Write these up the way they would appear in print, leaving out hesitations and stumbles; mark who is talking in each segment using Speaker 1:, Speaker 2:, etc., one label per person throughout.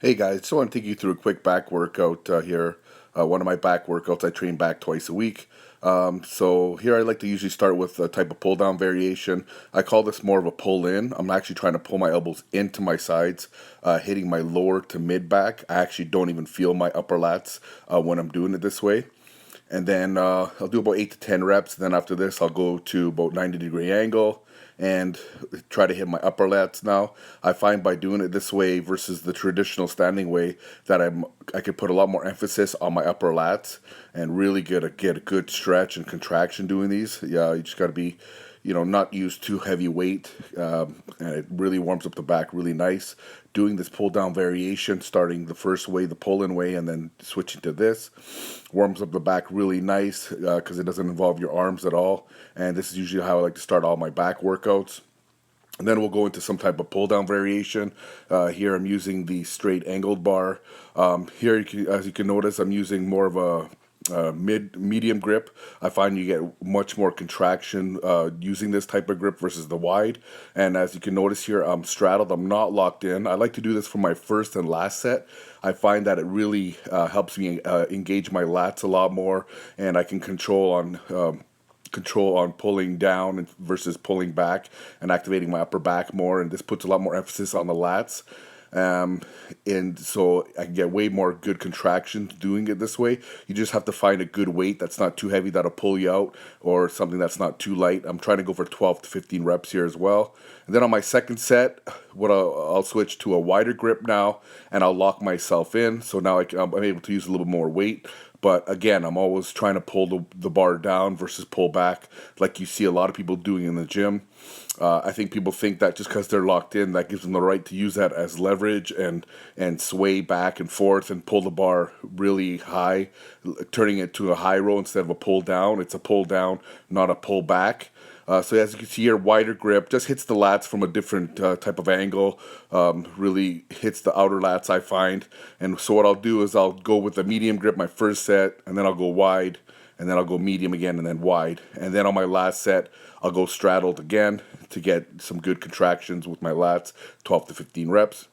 Speaker 1: Hey guys, just want to take you through a quick back workout here. One of my back workouts, I train back twice a week. So here I like to usually start with a type of pull down variation. I call this more of a pull in. I'm actually trying to pull my elbows into my sides, hitting my lower to mid back. I actually don't even feel my upper lats when I'm doing it this way. And then I'll do about 8 to 10 reps. Then after this, I'll go to about 90-degree angle and try to hit my upper lats now. I find by doing it this way versus the traditional standing way that I could put a lot more emphasis on my upper lats and really get a good stretch and contraction doing these. Yeah, you just got to be, not use too heavy weight, and it really warms up the back really nice. Doing this pull down variation, starting the first way, the pull in way, and then switching to this, warms up the back really nice because it doesn't involve your arms at all. And this is usually how I like to start all my back workouts. And then we'll go into some type of pull down variation. Here I'm using the straight angled bar. Here, as you can notice, I'm using more of a medium grip. I find you get much more contraction using this type of grip versus the wide. And as you can notice here, I'm straddled. I'm not locked in. I like to do this for my first and last set. I find that it really helps me engage my lats a lot more, and I can control on pulling down versus pulling back and activating my upper back more, and this puts a lot more emphasis on the lats. And so I can get way more good contractions doing it this way. You just have to find a good weight that's not too heavy that'll pull you out, or something that's not too light. I'm trying to go for 12 to 15 reps here as well. And then on my second set, I'll switch to a wider grip now, and I'll lock myself in. So now I'm able to use a little more weight. But again, I'm always trying to pull the bar down versus pull back, like you see a lot of people doing in the gym. I think people think that just because they're locked in, that gives them the right to use that as leverage and sway back and forth and pull the bar really high, turning it to a high row instead of a pull down. It's a pull down, not a pull back. So as you can see here, wider grip just hits the lats from a different type of angle, really hits the outer lats, I find. And so what I'll do is I'll go with a medium grip my first set, and then I'll go wide, and then I'll go medium again, and then wide. And then on my last set, I'll go straddled again to get some good contractions with my lats, 12 to 15 reps.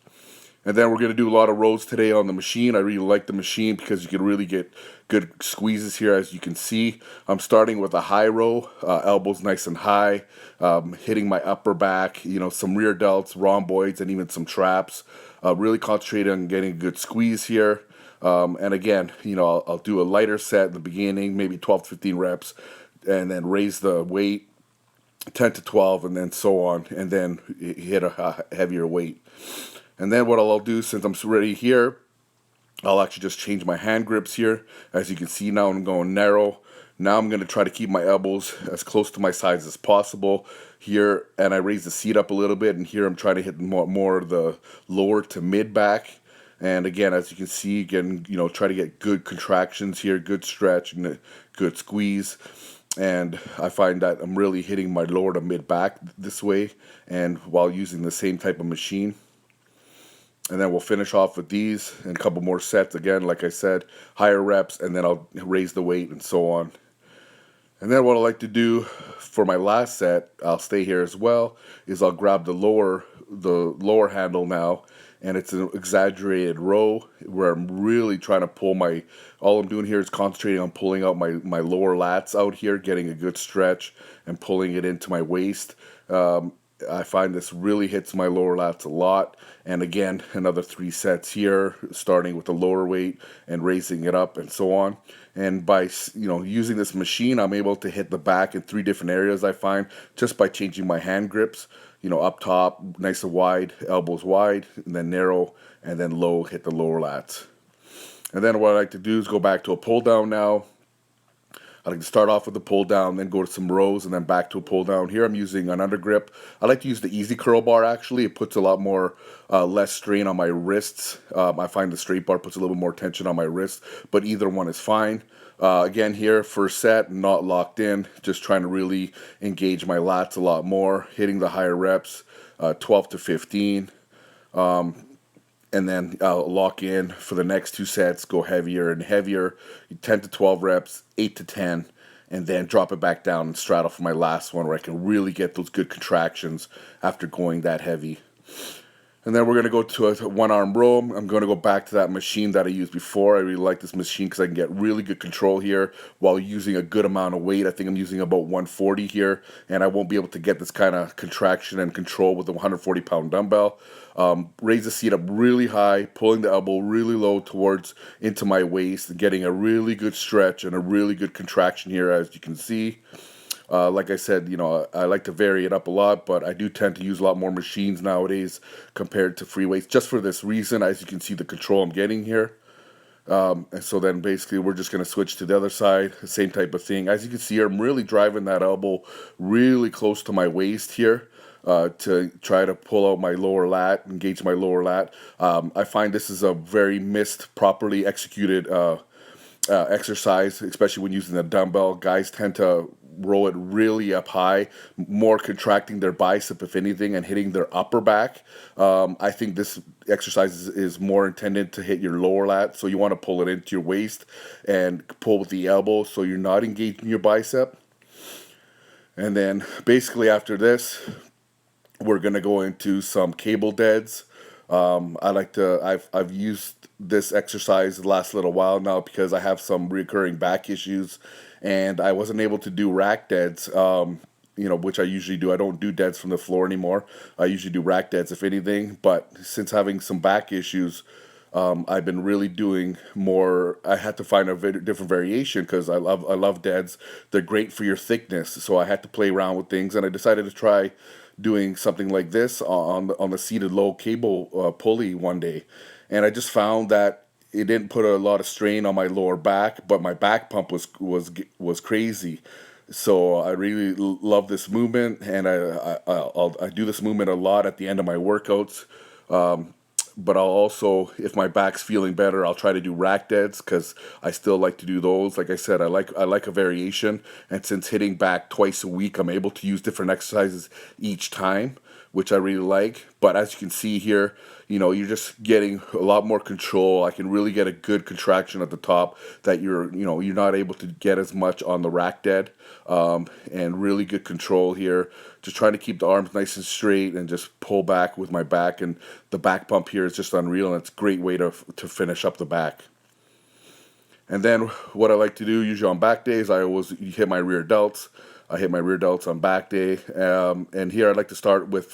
Speaker 1: And then we're going to do a lot of rows today on the machine. I really like the machine because you can really get good squeezes here, as you can see. I'm starting with a high row, elbows nice and high, hitting my upper back, some rear delts, rhomboids, and even some traps. Really concentrating on getting a good squeeze here. And again, I'll do a lighter set in the beginning, maybe 12 to 15 reps, and then raise the weight 10 to 12, and then so on, and then hit a heavier weight. And then what I'll do, since I'm ready here, I'll actually just change my hand grips here. As you can see now, I'm going narrow. Now I'm going to try to keep my elbows as close to my sides as possible here, and I raise the seat up a little bit, and here I'm trying to hit more of the lower to mid back. And again, as you can see, again, try to get good contractions here, good stretch, and a good squeeze. And I find that I'm really hitting my lower to mid back this way, and while using the same type of machine. And then we'll finish off with these and a couple more sets. Again, like I said, higher reps, and then I'll raise the weight and so on. And then what I like to do for my last set, I'll stay here as well, is I'll grab the lower handle now, and it's an exaggerated row where I'm really trying to pull all I'm doing here is concentrating on pulling out my lower lats out here, getting a good stretch and pulling it into my waist. I find this really hits my lower lats a lot. And again, another 3 sets here, starting with the lower weight and raising it up and so on. And by using this machine, I'm able to hit the back in 3 different areas, I find, just by changing my hand grips. Up top, nice and wide, elbows wide, and then narrow, and then low, hit the lower lats. And then what I like to do is go back to a pull down now. I like to start off with a pull down, then go to some rows, and then back to a pull down. Here I'm using an under grip. I like to use the easy curl bar, actually. It puts a lot more, less strain on my wrists. I find the straight bar puts a little more tension on my wrists, but either one is fine. Again here, first set, not locked in, just trying to really engage my lats a lot more, hitting the higher reps, 12 to 15. And then I'll lock in for the next 2 sets, go heavier and heavier, 10 to 12 reps, 8 to 10, and then drop it back down and straddle for my last one where I can really get those good contractions after going that heavy. And then we're going to go to a one arm row. I'm going to go back to that machine that I used before. I really like this machine because I can get really good control here while using a good amount of weight. I think I'm using about 140 here, and I won't be able to get this kind of contraction and control with a 140-pound dumbbell. Raise the seat up really high, pulling the elbow really low towards into my waist, getting a really good stretch and a really good contraction here, as you can see. Like I said, I like to vary it up a lot, but I do tend to use a lot more machines nowadays compared to free weights, just for this reason. As you can see, the control I'm getting here. And so then basically we're just going to switch to the other side, same type of thing. As you can see here, I'm really driving that elbow really close to my waist here. To try to pull out my lower lat, engage my lower lat. I find this is a very properly executed exercise, especially when using a dumbbell. Guys tend to roll it really up high, more contracting their bicep, if anything, and hitting their upper back. I think this exercise is more intended to hit your lower lat, so you want to pull it into your waist and pull with the elbow so you're not engaging your bicep. And then basically after this, we're gonna go into some cable deads. I've used this exercise the last little while now because I have some recurring back issues, and I wasn't able to do rack deads. Which I usually do. I don't do deads from the floor anymore. I usually do rack deads, if anything. But since having some back issues, I've been really doing more. I had to find a different variation because I love deads. They're great for your thickness, so I had to play around with things, and I decided to try doing something like this on the seated low cable pulley one day, and I just found that it didn't put a lot of strain on my lower back, but my back pump was crazy. So I really love this movement, and I do this movement a lot at the end of my workouts. But I'll also, if my back's feeling better, I'll try to do rack deads because I still like to do those. Like I said, I like a variation, and since hitting back twice a week, I'm able to use different exercises each time, which I really like. But as you can see here, you're just getting a lot more control. I can really get a good contraction at the top that you're not able to get as much on the rack dead, and really good control here. Just trying to keep the arms nice and straight and just pull back with my back, and the back pump here is just unreal, and it's a great way to finish up the back. And then what I like to do usually on back days, I always hit my rear delts. I hit my rear delts on back day. And here I'd like to start with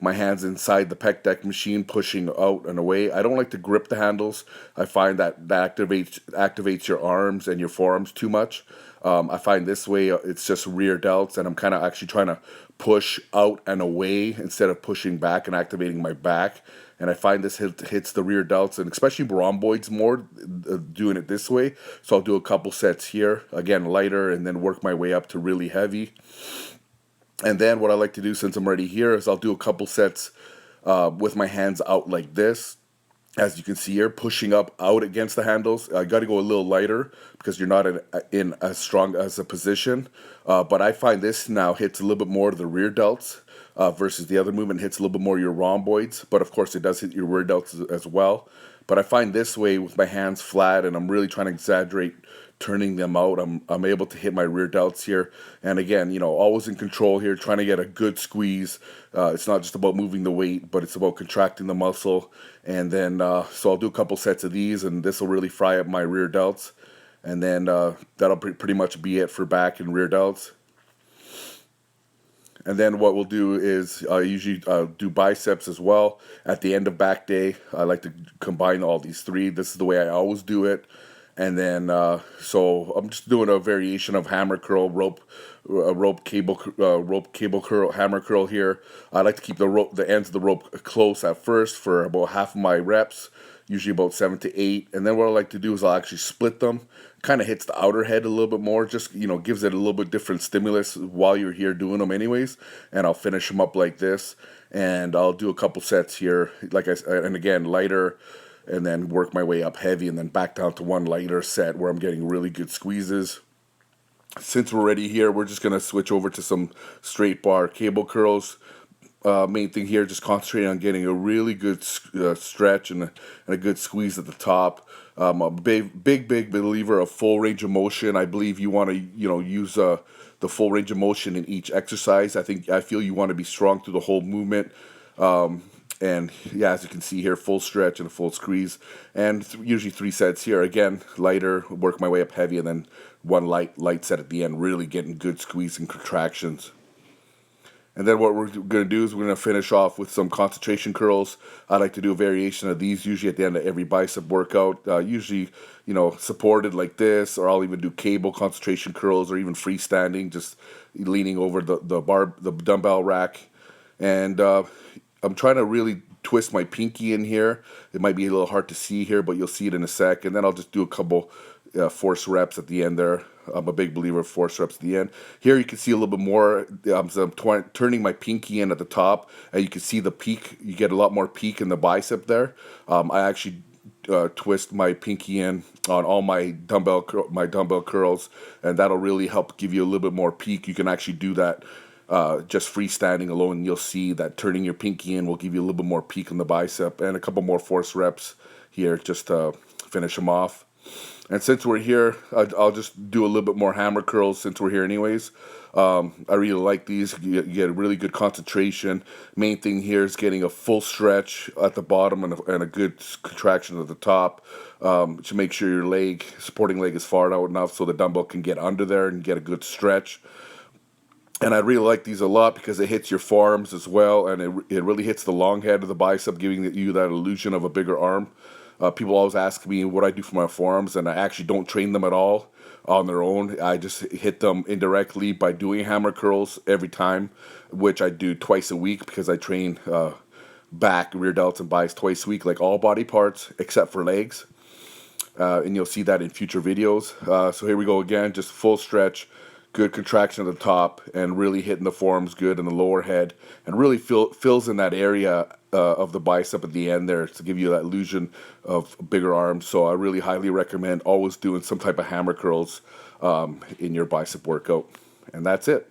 Speaker 1: my hands inside the pec deck machine, pushing out and away. I don't like to grip the handles. I find that activates your arms and your forearms too much. I find this way it's just rear delts, and I'm kind of actually trying to push out and away instead of pushing back and activating my back. And I find this hits the rear delts, and especially rhomboids more, doing it this way. So I'll do a couple sets here, again lighter, and then work my way up to really heavy. And then what I like to do, since I'm already here, is I'll do a couple sets with my hands out like this. As you can see here, pushing up out against the handles. I got to go a little lighter because you're not in as strong as a position. But I find this now hits a little bit more of the rear delts versus the other movement hits a little bit more your rhomboids. But of course, it does hit your rear delts as well. But I find this way with my hands flat, and I'm really trying to exaggerate turning them out. I'm able to hit my rear delts here, and again, always in control here, trying to get a good squeeze. It's not just about moving the weight, but it's about contracting the muscle. And then so I'll do a couple sets of these, and this will really fry up my rear delts. And then that'll pretty much be it for back and rear delts. And then what we'll do is I usually do biceps as well. At the end of back day, I like to combine all these three. This is the way I always do it. And then so I'm just doing a variation of hammer curl, rope cable curl, hammer curl here. I like to keep the ends of the rope close at first for about half of my reps, usually about 7 to 8. And then what I like to do is I'll actually split them. Kind of hits the outer head a little bit more, just gives it a little bit different stimulus while you're here doing them anyways. And I'll finish them up like this, and I'll do a couple sets here, and again lighter, and then work my way up heavy, and then back down to one lighter set where I'm getting really good squeezes. Since we're already here, we're just gonna switch over to some straight bar cable curls. Main thing here, just concentrating on getting a really good stretch and a good squeeze at the top. I'm a big believer of full range of motion. I believe you want to use the full range of motion in each exercise. I feel you want to be strong through the whole movement. And yeah, as you can see here, full stretch and a full squeeze, and usually 3 sets here. Again, lighter, work my way up heavy, and then one light set at the end, really getting good squeeze and contractions. And then what we're going to do is we're going to finish off with some concentration curls. I like to do a variation of these usually at the end of every bicep workout. Usually, supported like this, or I'll even do cable concentration curls, or even freestanding, just leaning over the dumbbell rack. And I'm trying to really twist my pinky in here. It might be a little hard to see here, but you'll see it in a sec. And then I'll just do a couple force reps at the end there. I'm a big believer of force reps at the end. Here you can see a little bit more. I'm turning my pinky in at the top, and you can see the peak. You get a lot more peak in the bicep there. I actually twist my pinky in on all my dumbbell curls, and that'll really help give you a little bit more peak. You can actually do that just freestanding alone, and you'll see that turning your pinky in will give you a little bit more peak in the bicep, and a couple more force reps here just to finish them off. And since we're here, I'll just do a little bit more hammer curls since we're here anyways. I really like these. You get a really good concentration. Main thing here is getting a full stretch at the bottom and a good contraction at the top to make sure your supporting leg is far out enough so the dumbbell can get under there and get a good stretch. And I really like these a lot because it hits your forearms as well, and it really hits the long head of the bicep, giving you that illusion of a bigger arm. People always ask me what I do for my forearms, and I actually don't train them at all on their own. I just hit them indirectly by doing hammer curls every time, which I do twice a week because I train back, rear delts, and biceps twice a week, like all body parts except for legs. And you'll see that in future videos. So here we go again, just full stretch. Good contraction at the top, and really hitting the forearms good in the lower head, and really fills in that area of the bicep at the end there to give you that illusion of bigger arms. So I really highly recommend always doing some type of hammer curls in your bicep workout. And that's it.